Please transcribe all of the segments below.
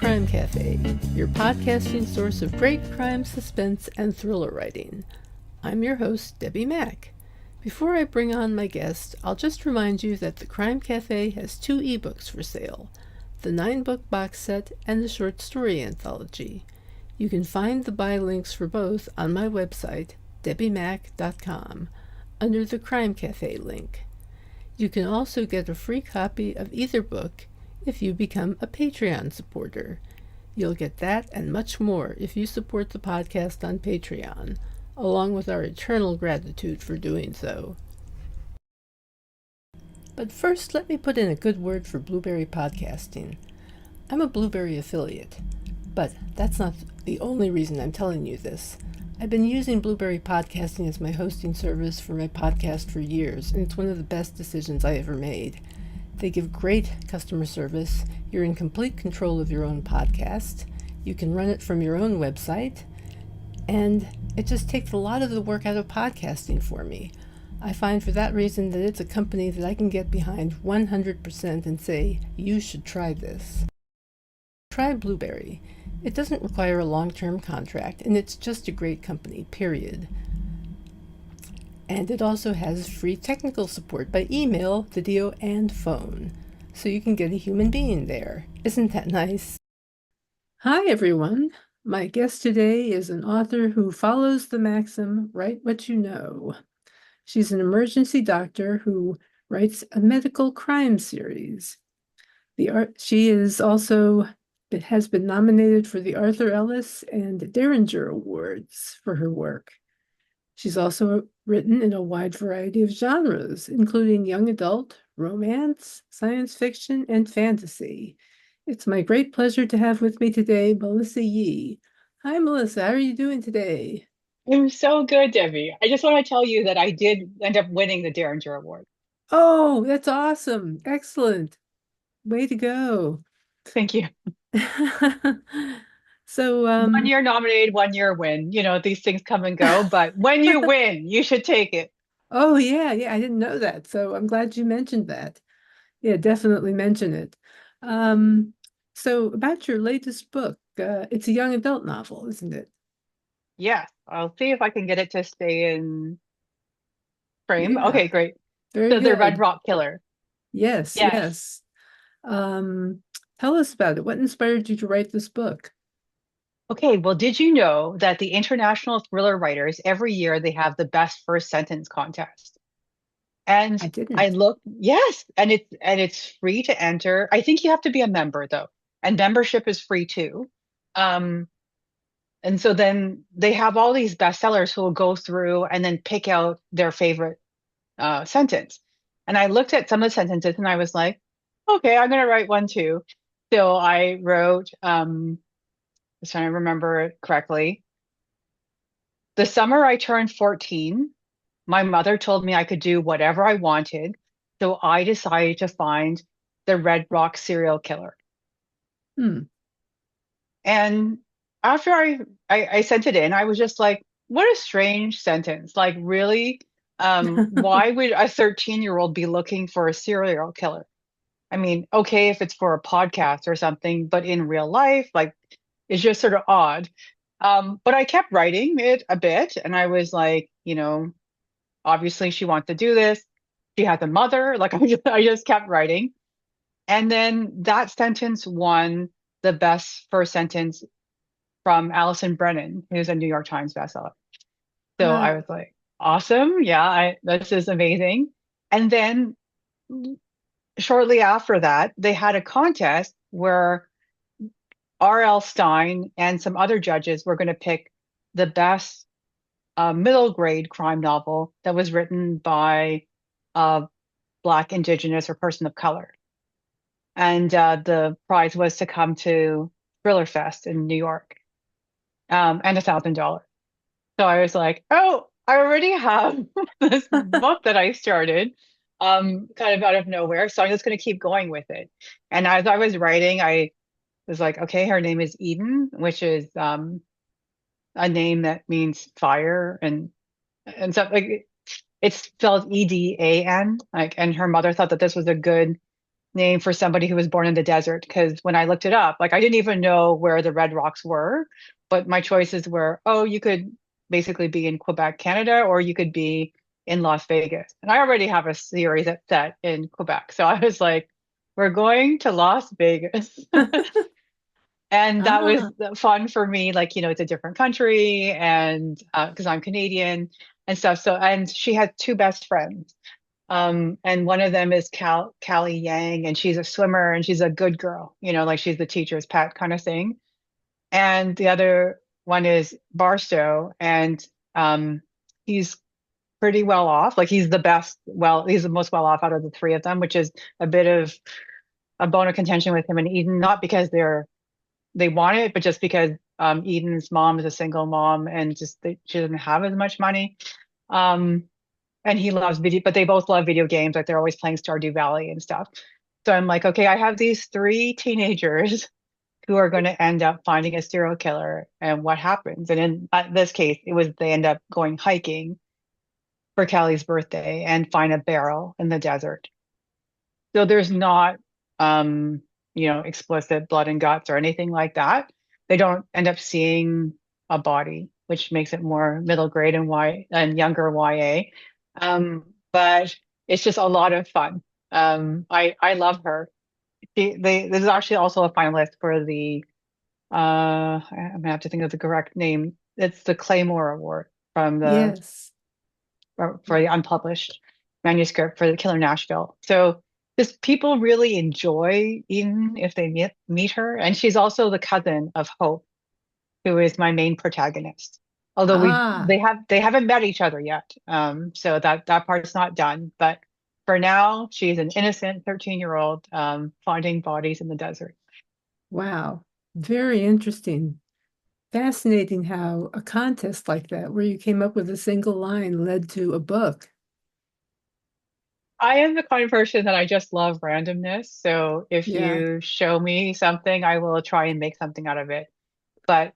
Crime Cafe, your podcasting source of great crime, suspense, and thriller writing. I'm your host, Debbi Mack. Before I bring on my guest, I'll just remind you that the Crime Cafe has 2 ebooks for sale, the 9-book box set and the short story anthology. You can find the buy links for both on my website, debbimack.com, under the Crime Cafe link. You can also get a free copy of either book if you become a Patreon supporter. You'll get that and much more if you support the podcast on Patreon, along with our eternal gratitude for doing so. But first, let me put in a good word for Blueberry Podcasting. I'm a Blueberry affiliate, but that's not the only reason I'm telling you this. I've been using Blueberry Podcasting as my hosting service for my podcast for years, and it's one of the best decisions I ever made. They give great customer service. You're in complete control of your own podcast. You can run it from your own website, and it just takes a lot of the work out of podcasting for me. I find for that reason that it's a company that I can get behind 100% and say, you should try this. Try Blueberry. It doesn't require a long-term contract, and it's just a great company, period. And it also has free technical support by email, video, and phone. So you can get a human being there. Isn't that nice? Hi, everyone. My guest today is an author who follows the maxim, write what you know. She's an emergency doctor who writes a medical crime series. She is also has been nominated for the Arthur Ellis and Derringer Awards for her work. She's also written in a wide variety of genres, including young adult, romance, science fiction, and fantasy. It's my great pleasure to have with me today Melissa Yee. Hi, Melissa. How are you doing today? I'm so good, Debbie. I just want to tell you that I did end up winning the Derringer Award. Oh, that's awesome. Excellent. Way to go. Thank you. So, 1 year nominated, 1 year win. You know, these things come and go, but when you win, you should take it. oh yeah, I didn't know that. So I'm glad you mentioned that. Yeah, definitely mention it. Um, so about your latest book, it's a young adult novel, isn't it? Yes, I'll see if I can get it to stay in frame. Yeah, Okay, great. very So the Red good. Rock Killer. Yes, Yes. yes. Um, Tell us about it. What inspired you to write this book? Okay, well, did you know that the International Thriller Writers, every year they have the best first sentence contest? And I I didn't. look, yes, and it's free to enter. I think you have to be a member though, and membership is free too. Um, And so then they have all these bestsellers who will go through and then pick out their favorite sentence. And I looked at some of the sentences and I was like, okay, I'm going to write one too. So I wrote, I was trying to remember it correctly. The summer I turned 14, my mother told me I could do whatever I wanted. So I decided to find the Red Rock serial killer. Hmm. And after I sent it in, I was just like, what a strange sentence. Like, really? Why would a 13-year-old be looking for a serial killer? I mean, okay, if it's for a podcast or something, but in real life, like, it's just sort of odd. But I kept writing it a bit, and I was like, obviously she wants to do this. She has a mother. Like, I just kept writing. And then that sentence won the best first sentence from Allison Brennan, who's a New York Times bestseller. So I was Wow. like, awesome. Yeah, this is amazing. And then shortly after that, they had a contest where R.L. Stein and some other judges were going to pick the best middle grade crime novel that was written by a Black, Indigenous, or person of color. And the prize was to come to Thriller Fest in New York, and $1,000. So I was like, oh, I already have this book that I started, kind of out of nowhere. So I'm just going to keep going with it. And as I was writing, I was like, okay, her name is Eden, which is a name that means fire, and so like it's spelled Edan. Like, and her mother thought that this was a good name for somebody who was born in the desert. Because when I looked it up, like I didn't even know where the Red Rocks were, but my choices were, oh, you could basically be in Quebec, Canada, or you could be in Las Vegas. And I already have a series that's set in Quebec. So I was like, we're going to Las Vegas. And that was Ah, fun for me. Like, it's a different country and because I'm Canadian and stuff. So, and she had two best friends. And one of them is Callie Yang, and she's a swimmer and she's a good girl, like she's the teacher's pet kind of thing. And the other one is Barstow, and he's pretty well off. Like he's the best, well, he's the most well off out of the three of them, which is a bit of a bone of contention with him and Eden, not because they want it, but just because Eden's mom is a single mom and just she doesn't have as much money. Um, and he loves video, but they both love video games. Like they're always playing Stardew Valley and stuff. So I'm like, okay, I have these three teenagers who are going to end up finding a serial killer, and what happens? And in this case, it was they end up going hiking for Callie's birthday and find a barrel in the desert. So there's not, explicit blood and guts or anything like that. They don't end up seeing a body, which makes it more middle grade and younger YA. But it's just a lot of fun. I love her. This is actually also a finalist for the I'm gonna have to think of the correct name. It's the Claymore Award from the yes. for the unpublished manuscript for the Killer Nashville. So just people really enjoy Eden if they meet her, and she's also the cousin of Hope, who is my main protagonist. Although Ah, they haven't met each other yet, so that part's not done. But for now, she's an innocent 13-year-old finding bodies in the desert. wow. Very interesting. Fascinating how a contest like that, where you came up with a single line, led to a book. I am the kind of person that I just love randomness. So if Yeah. you show me something, I will try and make something out of it. But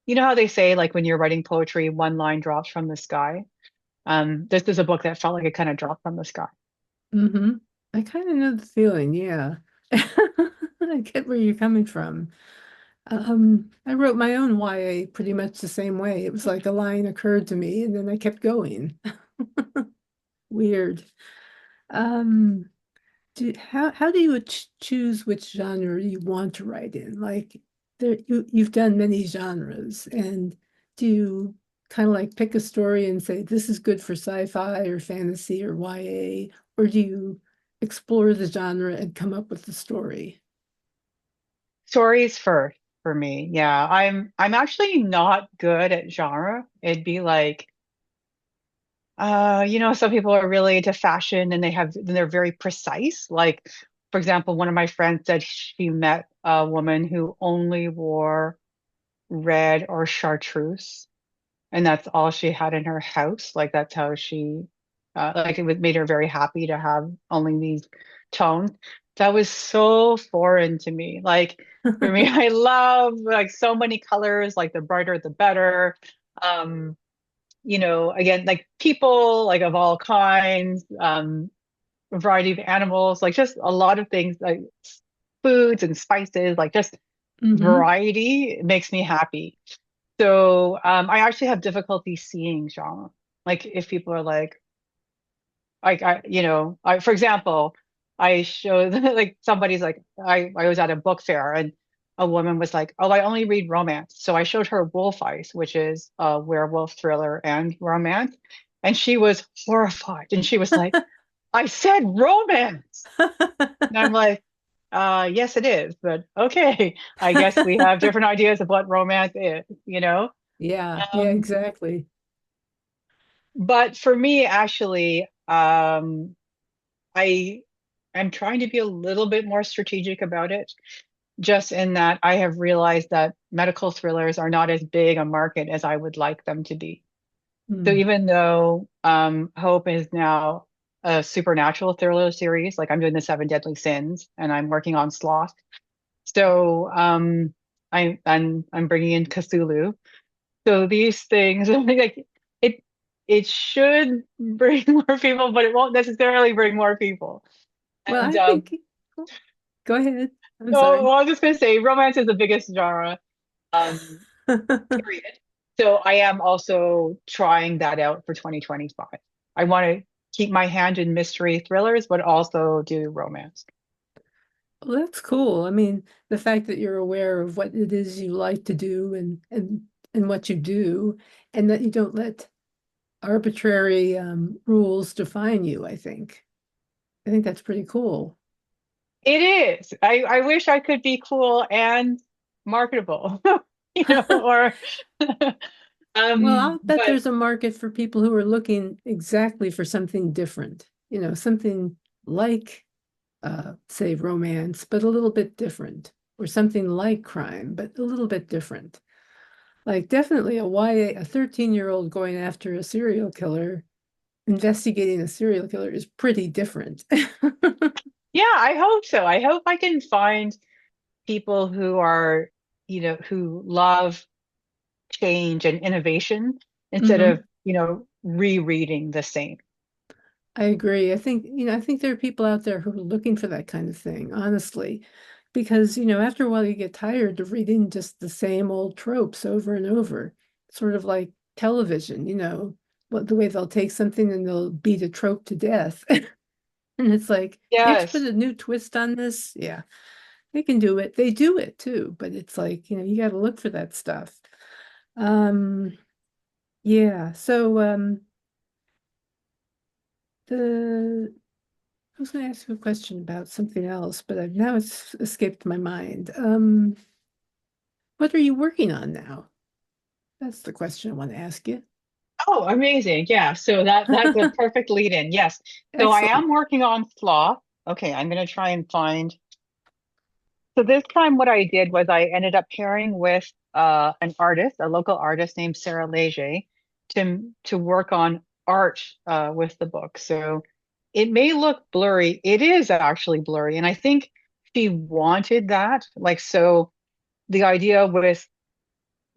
you know how they say, like when you're writing poetry, one line drops from the sky? This is a book that felt like it kind of dropped from the sky. Mm-hmm. I kind of know the feeling, yeah. I get where you're coming from. I wrote my own YA pretty much the same way. It was like a line occurred to me and then I kept going. Weird. Um, how do you choose which genre you want to write in? Like you've done many genres, and do you kind of like pick a story and say this is good for sci-fi or fantasy or YA, or do you explore the genre and come up with the story? Stories first for me. Yeah, I'm actually not good at genre. It'd be like some people are really into fashion and they're very precise. Like, for example, one of my friends said she met a woman who only wore red or chartreuse, and that's all she had in her house. Like that's how she, like made her very happy to have only these tones. That was so foreign to me. Like for me, I love like so many colors. Like the brighter, the better. Um, again, like people, like of all kinds, a variety of animals, like just a lot of things, like foods and spices, like just Mm-hmm. variety makes me happy. So I actually have difficulty seeing genre. Like if people are for example, I showed like somebody's like I was at a book fair and a woman was like, "Oh, I only read romance." So I showed her Wolf Eyes, which is a werewolf thriller and romance, and she was horrified. And she was like, "I said romance." And I'm like, yes, it is, but okay. I guess we have different ideas of what romance is. Yeah, yeah, Um, exactly. but for me, actually, I am trying to be a little bit more strategic about it, just in that I have realized that medical thrillers are not as big a market as I would like them to be. So Hmm. even though Hope is now a supernatural thriller series, like I'm doing the Seven Deadly Sins and I'm working on Sloth. So I'm bringing in Cthulhu. So these things, like it it should bring more people, but it won't necessarily bring more people. Well, And I think Go ahead. I'm Oh, sorry. well, I was just gonna say romance is the biggest genre, period. So I am also trying that out for 2025. I want to keep my hand in mystery thrillers, but also do romance. Well, that's cool. I mean, the fact that you're aware of what it is you like to do and what you do, and that you don't let arbitrary rules define you, I think. I think that's pretty cool. It is. I wish I could be cool and marketable, or Well, I'll bet but there's a market for people who are looking exactly for something different, something like, say, romance, but a little bit different, or something like crime, but a little bit different. Like definitely a YA, a 13-year-old going after a serial killer, investigating a serial killer is pretty different. yeah, I hope so. I hope I can find people who are, who love change and innovation instead hmm of, rereading the same. I agree. I think there are people out there who are looking for that kind of thing, honestly, because, after a while you get tired of reading just the same old tropes over and over, sort of like television, what the way they'll take something and they'll beat a trope to death. And it's like, can't you put Yes. a new twist on this? Yeah, they can do it. They do it too, but it's like, you got to look for that stuff. Um, yeah. So, the I was going to ask you a question about something else, but now it's escaped my mind. What are you working on now? That's the question I want to ask you. Oh, amazing. Yeah. So that's a perfect lead in. Yes. So I Excellent. am working on Sloth. Okay, I'm gonna try and find. So this time what I did was I ended up pairing with an artist, a local artist named Sarah Leger, to work on art with the book. So it may look blurry. It is actually blurry. And I think she wanted that. Like, so the idea with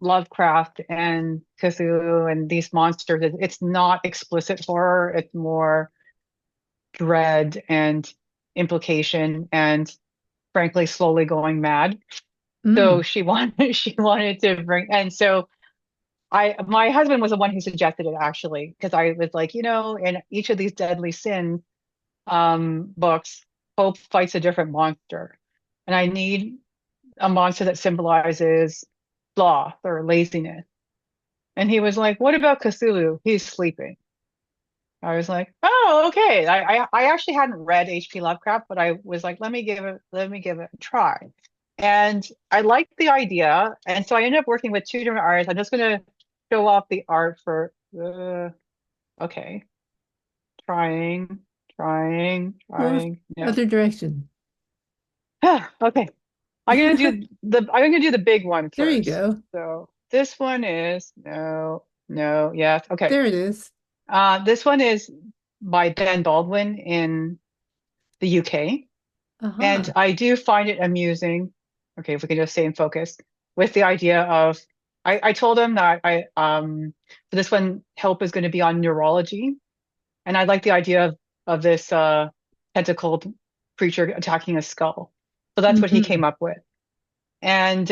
Lovecraft and Cthulhu and these monsters, it's not explicit horror. It's more dread and implication and frankly slowly going mad. So Mm. she wanted to bring, and so my husband was the one who suggested it actually, because I was like, in each of these deadly sin books, Hope fights a different monster. And I need a monster that symbolizes sloth or laziness. And he was like, what about Cthulhu? He's sleeping. I was like, oh, okay. I actually hadn't read H.P. Lovecraft, but I was like, let me give it a try. And I liked the idea. And so I ended up working with two different artists. I'm just gonna show off the art for okay. Trying, trying, Well, trying. No. other direction. Okay. I'm gonna do the big one There you first. go. So this one is no, no, yes. Okay. There it is. This one is by Ben Baldwin in the UK. And Uh-huh. I do find it amusing. Okay, if we can just stay in focus with the idea of I told him that for this one help is going to be on neurology. And I like the idea of this tentacled creature attacking a skull. So that's what he hmm came up with. And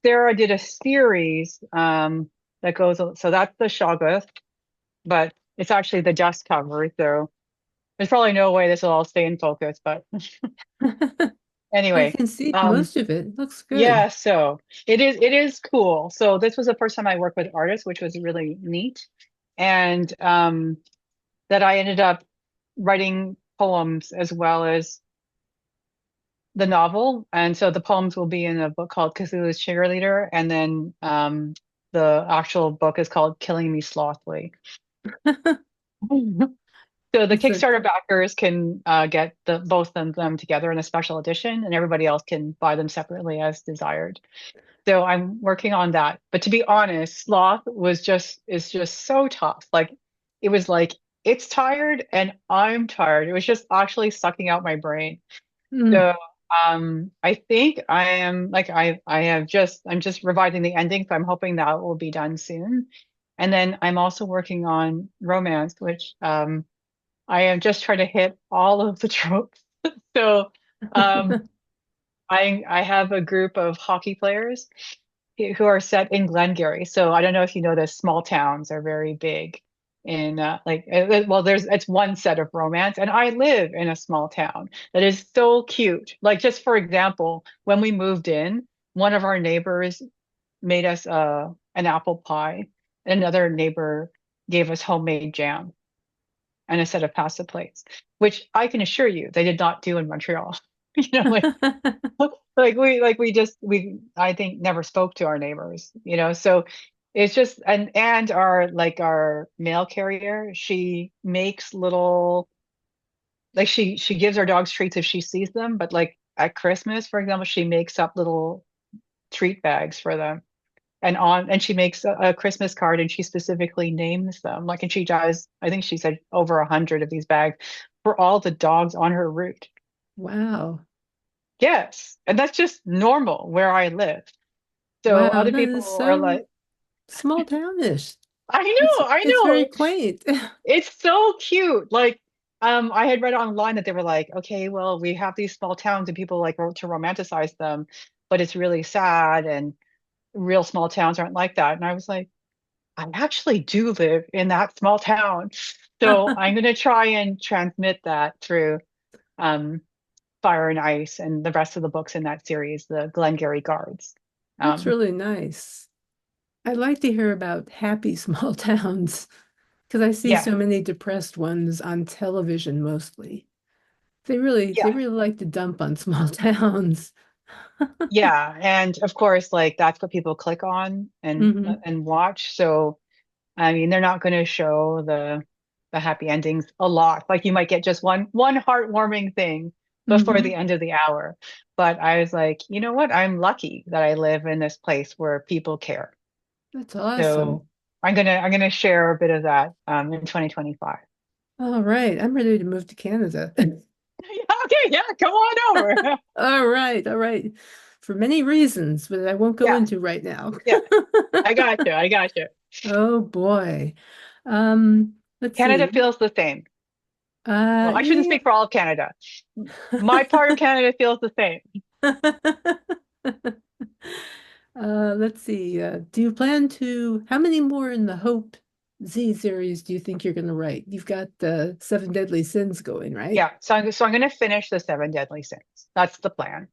Sarah did a series that goes, so that's the Shoggoth, but it's actually the dust cover. So there's probably no way this will all stay in focus, but I anyway, can see um, most of it. It looks good. yeah, so it is cool. So this was the first time I worked with artists, which was really neat. And that I ended up writing poems as well as the novel. And so the poems will be in a book called Cthulhu's Cheerleader, and then the actual book is called Killing Me Slothfully. So the It's a Kickstarter backers can get both of them together in a special edition, and everybody else can buy them separately as desired. So I'm working on that. But to be honest, sloth is just so tough. Like it was like it's tired and I'm tired. It was just actually sucking out my brain. mm, So I think I am like I'm just revising the ending, so I'm hoping that will be done soon. And then I'm also working on romance, which I am just trying to hit all of the tropes. So, um, I have a group of hockey players who are set in Glengarry. So I don't know if you know this, small towns are very big in well, there's it's one set of romance, and I live in a small town that is so cute. Like just for example, when we moved in, one of our neighbors made us an apple pie, and another neighbor gave us homemade jam and a set of pasta plates, which I can assure you they did not do in Montreal. You know, we I think never spoke to our neighbors, you know. So it's just and our mail carrier, she makes little like she gives our dogs treats if she sees them, but like at Christmas, for example, she makes up little treat bags for them. And she makes a Christmas card and she specifically names them. Like and she does, I think she said over 100 of these bags for all the dogs on her route. Wow. Yes, and that's just normal where I live. So Wow, other that is people are so like, small townish. I It's very know, quaint. it's so cute. Like, I had read online that they were like, okay, well, we have these small towns and people like to romanticize them, but it's really sad and real small towns aren't like that. And I was like, I actually do live in that small town. So I'm going to try and transmit that through um, Fire and Ice and the rest of the books in that series, the Glengarry Guards. That's Um, really nice. I like to hear about happy small towns because I see yeah, so many depressed ones on television mostly. They yeah, really like to dump on small towns. yeah. And of course, like that's what people click on Hmm. and watch. So I mean, they're not going to show the happy endings a lot. Like you might get just one heartwarming thing before the Hmm. end of the hour. But I was like, you know what? I'm lucky that I live in this place where people care. That's awesome. So I'm gonna share a bit of that in 2025. All right, I'm ready to move to Canada. Okay, yeah, come on over. All right, all right. For many reasons, but I won't go Yeah, into right now. yeah, I got you. I got you. Oh boy. Let's Canada see. feels the same. Well, I shouldn't Yeah. speak for all of Canada. My part of Canada feels the same. Let's see. Do you plan to, how many more in the Hope Z series do you think you're going to write? You've got the Seven Deadly Sins going, right? Yeah, so I'm going to finish the seven deadly sins. That's the plan.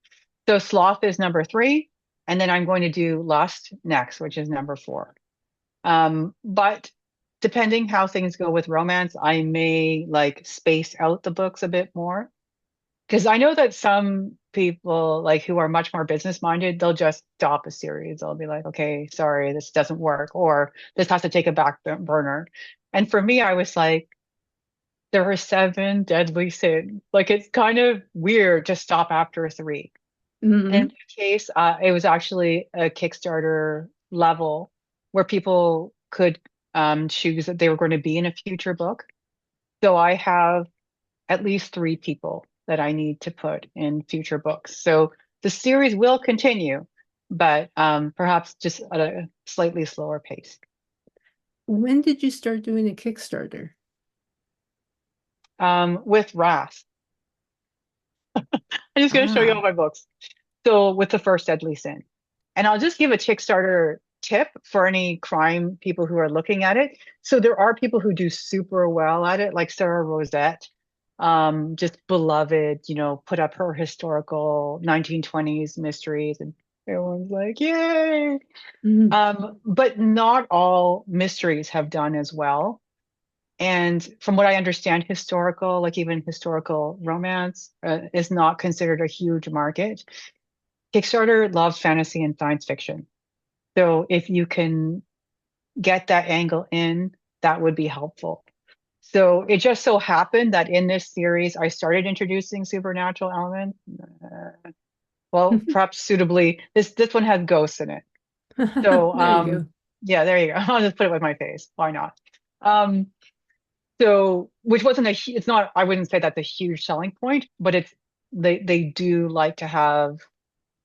So sloth is number three, and then I'm going to do lust next, which is number four. But depending how things go with romance, I may like space out the books a bit more because I know that some people like who are much more business minded, they'll just stop a series. They'll be like, okay, sorry, this doesn't work, or this has to take a back burner. And for me, I was like, there are seven deadly sins. Like it's kind of weird to stop after three. And in Hmm. my case, it was actually a Kickstarter level where people could choose that they were going to be in a future book. So I have at least three people that I need to put in future books. So the series will continue, but perhaps just at a slightly slower pace. When did you start doing a Kickstarter? With Wrath, I'm just going to show you all Ah. my books. So with the first deadly sin. And I'll just give a Kickstarter tip for any crime people who are looking at it. So there are people who do super well at it, like Sarah Rosette, just beloved, you know, put up her historical 1920s mysteries and everyone's like, yay. Mhm. But not all mysteries have done as well. And from what I understand, historical, like even historical romance, is not considered a huge market. Kickstarter loves fantasy and science fiction. So if you can get that angle in, that would be helpful. So it just so happened that in this series, I started introducing supernatural elements. Well, perhaps suitably, this one has ghosts in it. So There you go. yeah, there you go. I'll just put it with my face. Why not? Um, so which wasn't it's not, I wouldn't say that's a huge selling point, but it's they do like to have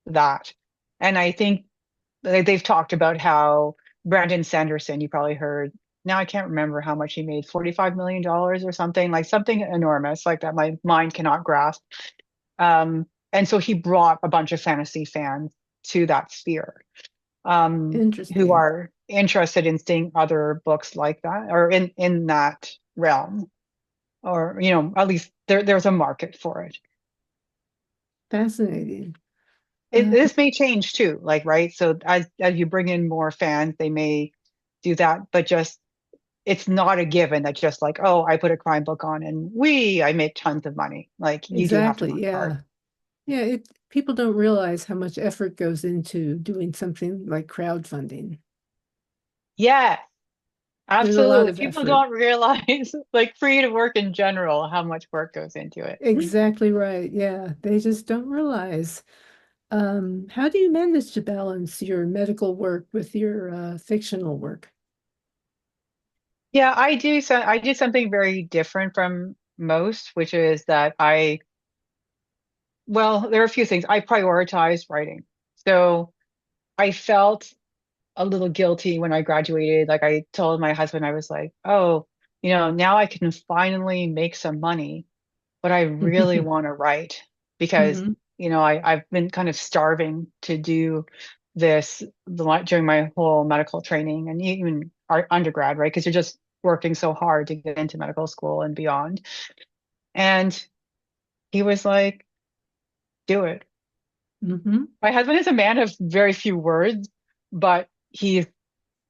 that. And I think they've talked about how Brandon Sanderson, you probably heard now I can't remember how much he made, $45 million or something, like something enormous, like that my mind cannot grasp. And so he brought a bunch of fantasy fans to that sphere, who Interesting. are interested in seeing other books like that or in that realm, or at least there's a market for it. Fascinating. It Uh, this may change too, like, right? So as you bring in more fans, they may do that, but just it's not a given that just like, oh, I put a crime book on and I make tons of money. Like, you do have to exactly. work hard. Yeah. Yeah. People don't realize how much effort goes into doing something like crowdfunding. Yeah, There's a lot absolutely. of People effort. don't realize, like, creative work in general, how much work goes into it. Exactly right. Yeah. They just don't realize. How do you manage to balance your medical work with your fictional work? Yeah, I do something very different from most, which is that well, there are a few things. I prioritize writing. So I felt a little guilty when I graduated. Like, I told my husband, I was like, oh, now I can finally make some money, but I really want to write because, Hmm. I've been kind of starving to do this during my whole medical training and even our undergrad, right? Because you're just working so hard to get into medical school and beyond. And he was like, do it. Hmm. My husband is a man of very few words, but he's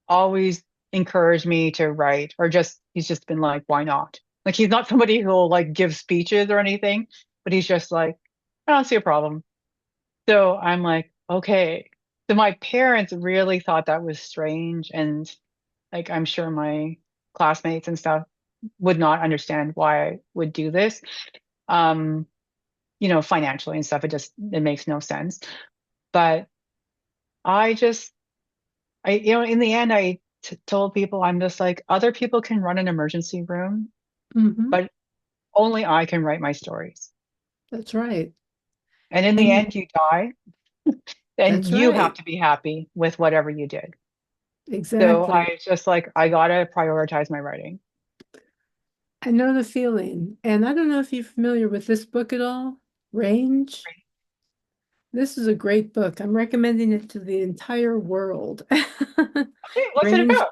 always encouraged me to write, or he's just been like, why not? Like, he's not somebody who'll like give speeches or anything, but he's just like, I don't see a problem. So I'm like, okay. So my parents really thought that was strange, and like, I'm sure my classmates and stuff would not understand why I would do this. Um, financially and stuff, it makes no sense. But I just in the end, I told people, I'm just like, other people can run an emergency room, Hmm. but only I can write my stories. That's right. And in the And end, you die, and that's you have right. to be happy with whatever you did. So Exactly. I just like, I gotta prioritize my writing. I know the feeling. And I don't know if you're familiar with this book at all, Range. This is a great book. I'm recommending it to the entire world. Okay, what's it Range, about?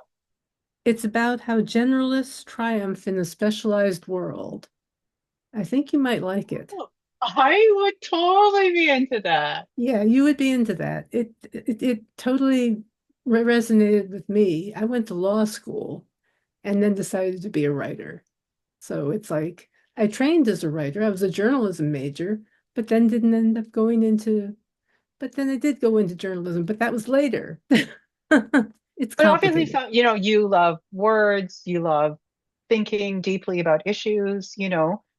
it's about how generalists triumph in a specialized world. I think you might like it. Oh, I would totally be into that. Yeah, you would be into that. It totally resonated with me. I went to law school and then decided to be a writer. So it's like I trained as a writer. I was a journalism major, but then didn't end up going into, but then I did go into journalism, but that was later. It's But obviously, complicated. so, you love words, you love thinking deeply about issues,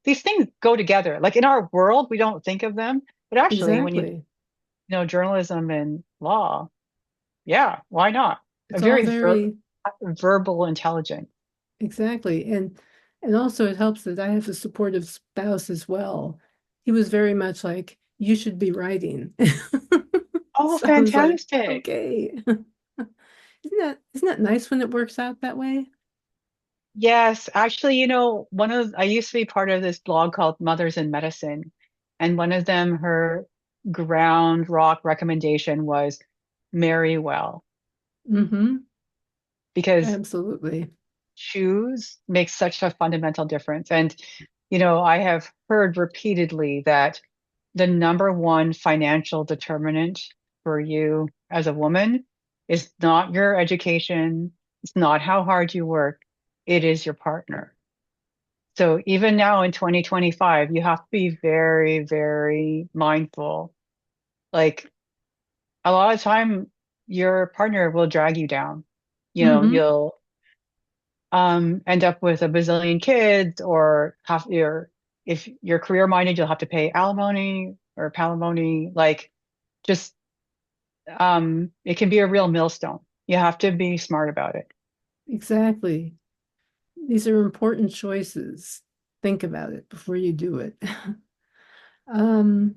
these things go together. Like, in our world, we don't think of them, but actually, when Exactly. journalism and law, yeah, why not? A It's all very very verbal intelligence. exactly. And also it helps that I have a supportive spouse as well. He was very much like, you should be writing. Oh, So I was like, fantastic. okay. Isn't that nice when it works out that way? Yes, actually, I used to be part of this blog called Mothers in Medicine, and one of them, her ground rock recommendation was marry well, Mm-hmm. because Absolutely. choose makes such a fundamental difference. And, I have heard repeatedly that the number one financial determinant for you as a woman is not your education, it's not how hard you work, it is your partner. So even now in 2025, you have to be very, very mindful. Like, a lot of time, your partner will drag you down. Mm-hmm. You'll end up with a bazillion kids, or if you're career minded, you'll have to pay alimony or palimony. Like, just it can be a real millstone. You have to be smart about it. Exactly. These are important choices. Think about it before you do it. Um,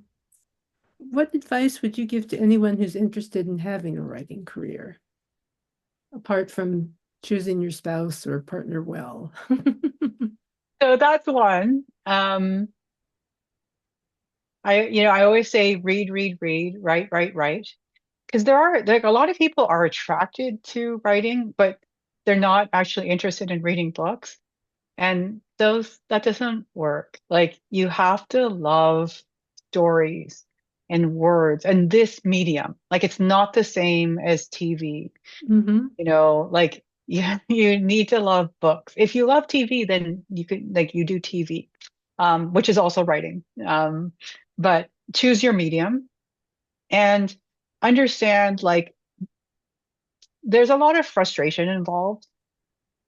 what advice would you give to anyone who's interested in having a writing career, apart from choosing your spouse or partner well. So that's one. I always say read, read, read, write, write, write. Because there are like a lot of people are attracted to writing, but they're not actually interested in reading books. And that doesn't work. Like you have to love stories and words and this medium. Like it's not the same as TV, Hmm. like you need to love books. If you love TV, then you could like you do TV, which is also writing. But choose your medium and understand like there's a lot of frustration involved.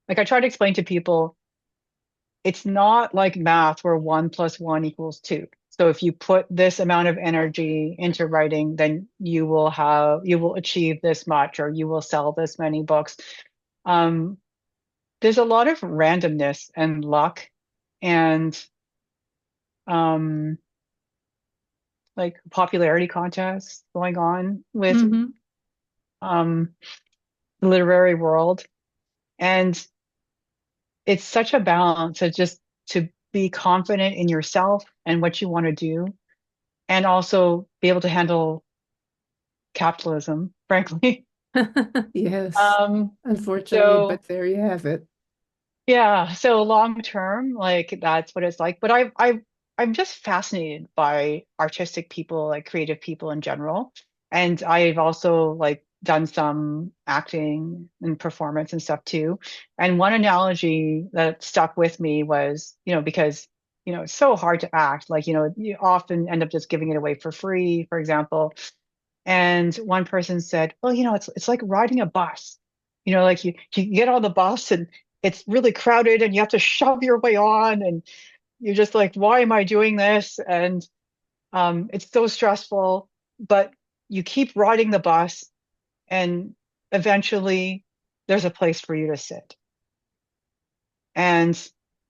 Like I try to explain to people, it's not like math where 1 + 1 = 2. So if you put this amount of energy into writing, then you will achieve this much or you will sell this many books. Um, there's a lot of randomness and luck and um, like popularity contests going on with Hmm. um, the literary world. And it's such a balance of just to be confident in yourself and what you want to do and also be able to handle capitalism, frankly. Yes, Um, unfortunately, so but there you have it. yeah, so long term, like that's what it's like. But I'm just fascinated by artistic people, like creative people in general. And I've also like done some acting and performance and stuff too. And one analogy that stuck with me was, because it's so hard to act. Like, you often end up just giving it away for free, for example. And one person said, well, it's like riding a bus. Like you get on the bus and it's really crowded and you have to shove your way on and you're just like, why am I doing this? And it's so stressful, but you keep riding the bus and eventually there's a place for you to sit. And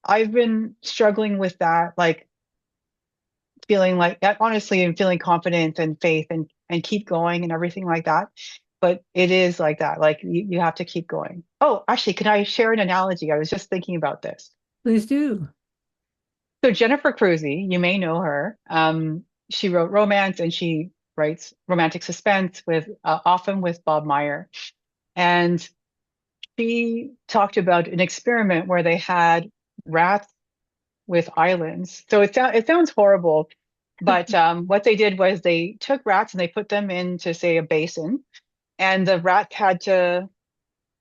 I've been struggling with that, like feeling like that, honestly, and feeling confident and faith and keep going and everything like that. But it is like that. Like you have to keep going. Oh, actually, can I share an analogy? I was just thinking about this. Please do. So Jennifer Cruzy, you may know her. She wrote romance and she writes romantic suspense with often with Bob Meyer. And she talked about an experiment where they had rats with islands. So it sounds horrible, but what they did was they took rats and they put them into, say, a basin, and the rats had to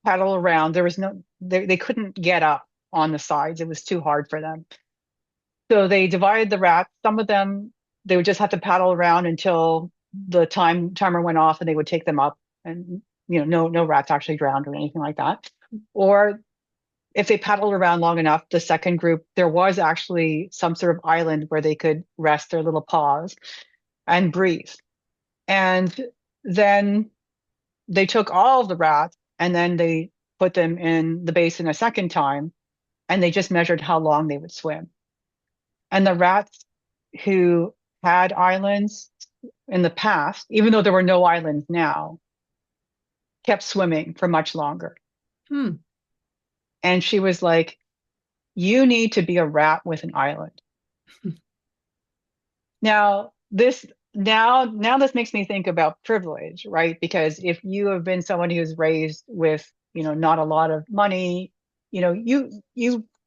paddle around. There was no, they couldn't get up on the sides. It was too hard for them. So they divided the rats. Some of them they would just have to paddle around until the timer went off, and they would take them up, and no rats actually drowned or anything like that. Or if they paddled around long enough, the second group, there was actually some sort of island where they could rest their little paws and breathe. And then they took all of the rats and then they put them in the basin a second time and they just measured how long they would swim. And the rats who had islands in the past, even though there were no islands now, kept swimming for much longer. Hmm. And she was like, you need to be a rat with an island. Now, now this makes me think about privilege, right? Because if you have been someone who's raised with, not a lot of money, you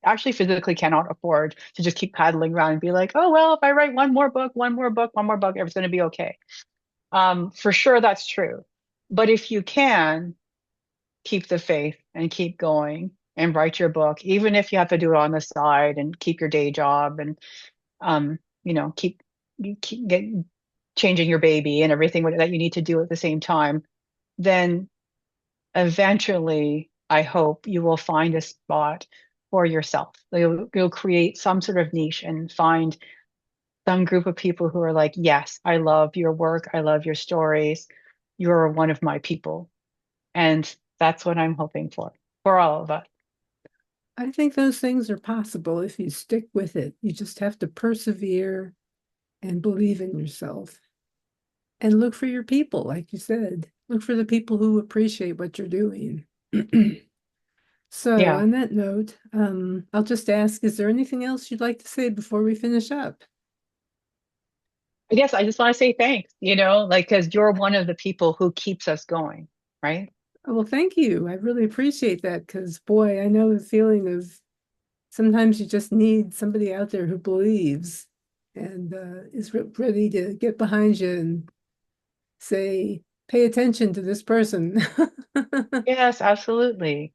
actually physically cannot afford to just keep paddling around and be like, oh well, if I write one more book, one more book, one more book, everything's going to be okay. For sure, that's true. But if you can keep the faith and keep going and write your book, even if you have to do it on the side and keep your day job and keep you keep get changing your baby and everything that you need to do at the same time, then eventually I hope you will find a spot for yourself. You'll create some sort of niche and find some group of people who are like, yes, I love your work, I love your stories, you're one of my people. And that's what I'm hoping for all of us. I think those things are possible if you stick with it. You just have to persevere and believe in yourself and look for your people, like you said. Look for the people who appreciate what you're doing. So, Yeah. on that note, I'll just ask, is there anything else you'd like to say before we finish up? I guess I just want to say thanks, like, because you're one of the people who keeps us going, right? Oh, well, thank you. I really appreciate that because, boy, I know the feeling of sometimes you just need somebody out there who believes and is ready to get behind you and say, pay attention to this person. Yes, absolutely.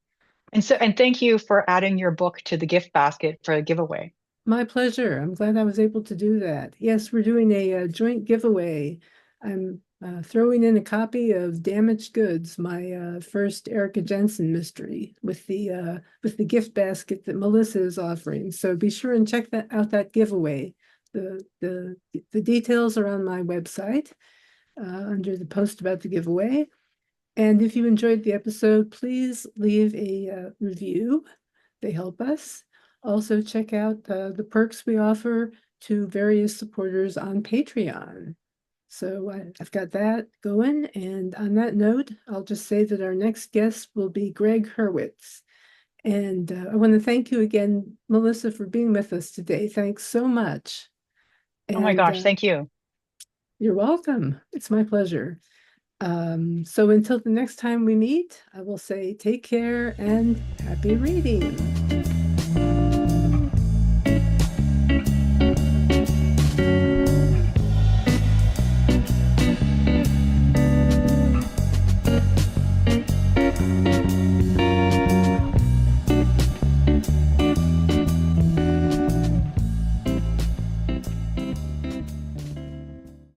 And thank you for adding your book to the gift basket for a giveaway. My pleasure. I'm glad I was able to do that. Yes, we're doing a, joint giveaway. I'm throwing in a copy of Damaged Goods, my first Erica Jensen mystery, with the gift basket that Melissa is offering. So be sure and check that giveaway. The details are on my website under the post about the giveaway. And if you enjoyed the episode, please leave a review. They help us. Also, check out the perks we offer to various supporters on Patreon. So I've got that going. And on that note, I'll just say that our next guest will be Greg Hurwitz. And I want to thank you again, Melissa, for being with us today. Thanks so much. Oh my And gosh, thank you. you're welcome. It's my pleasure. So until the next time we meet, I will say take care and happy reading.